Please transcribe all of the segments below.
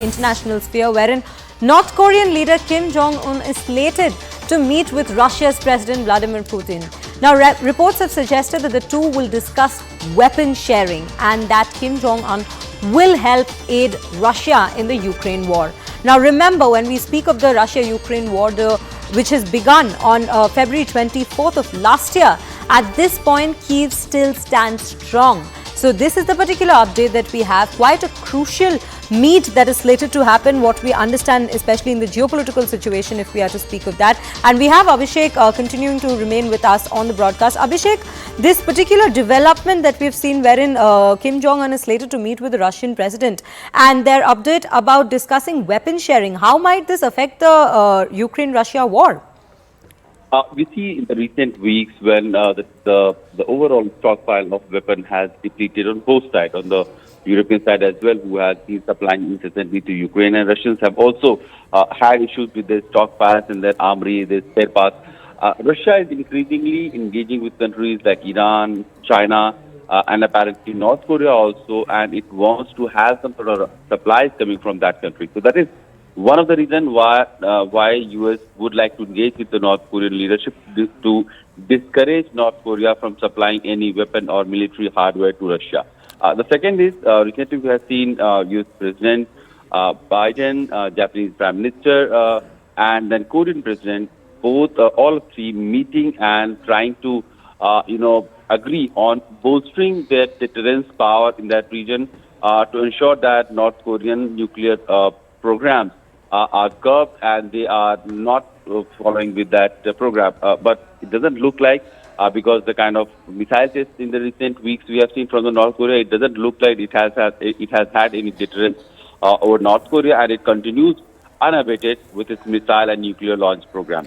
international sphere, wherein North Korean leader Kim Jong-un is slated to meet with Russia's President Vladimir Putin. Now, reports have suggested that the two will discuss weapon sharing and that Kim Jong-un will help aid Russia in the Ukraine war. Now, remember, when we speak of the Russia-Ukraine war, which has begun on February 24th of last year, at this point, Kyiv still stands strong. So this is the particular update that we have. Quite a crucial meet that is slated to happen, what we understand, especially in the geopolitical situation, if we are to speak of that. And we have Abhishek continuing to remain with us on the broadcast. Abhishek, this particular development that we've seen wherein Kim Jong-un is slated to meet with the Russian president and their update about discussing weapon sharing, how might this affect the Ukraine-Russia war? We see in the recent weeks when the overall stockpile of weapon has depleted on both sides, on the European side as well, who has been supplying incessantly to Ukraine, and Russians have also had issues with their stockpiles and their armory, their spare parts. Russia is increasingly engaging with countries like Iran, China, and apparently North Korea also, and it wants to have some sort of supplies coming from that country. So that is one of the reasons why U.S. would like to engage with the North Korean leadership to discourage North Korea from supplying any weapon or military hardware to Russia. The second is, recently we have seen U.S. President Biden, Japanese Prime Minister, and then Korean President, all three meeting and trying to, agree on bolstering their deterrence power in that region to ensure that North Korean nuclear programs are curbed and they are not following with that program. But it doesn't look like, because the kind of missile tests in the recent weeks we have seen from the North Korea, it doesn't look like it has had any deterrence over North Korea, and it continues unabated with its missile and nuclear launch program.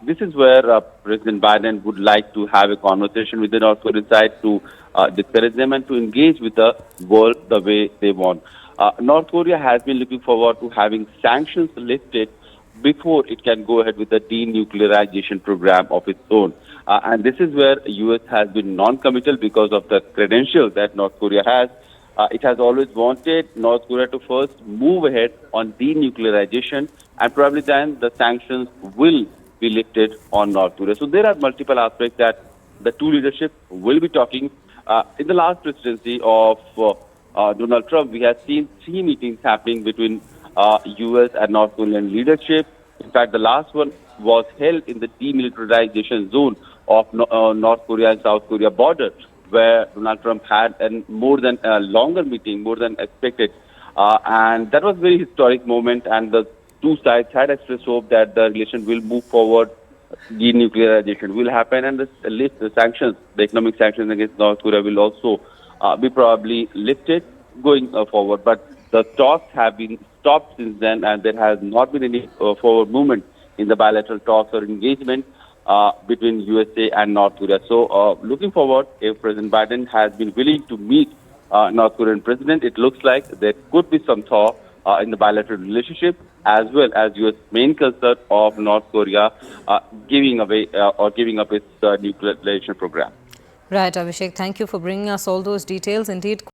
This is where President Biden would like to have a conversation with the North Korean side to discourage them and to engage with the world the way they want. North Korea has been looking forward to having sanctions lifted before it can go ahead with the denuclearization program of its own. And this is where the U.S. has been non-committal because of the credentials that North Korea has. It has always wanted North Korea to first move ahead on denuclearization, and probably then the sanctions will be lifted on North Korea. So there are multiple aspects that the two leadership will be talking. In the last presidency of Donald Trump, we have seen 3 meetings happening between U.S. and North Korean leadership. In fact, the last one was held in the demilitarization zone of North Korea and South Korea border, where Donald Trump had a longer meeting, more than expected. And that was a very historic moment, and the two sides had expressed hope that the relation will move forward, denuclearization will happen, and the sanctions, the economic sanctions against North Korea will also be probably lifted going forward. But the talks have been stopped since then, and there has not been any forward movement in the bilateral talks or engagement between USA and North Korea. So looking forward, if President Biden has been willing to meet North Korean president, it looks like there could be some thaw in the bilateral relationship, as well as U.S. main concern of North Korea giving up its nuclearization program. Right, Abhishek. Thank you for bringing us all those details. Indeed.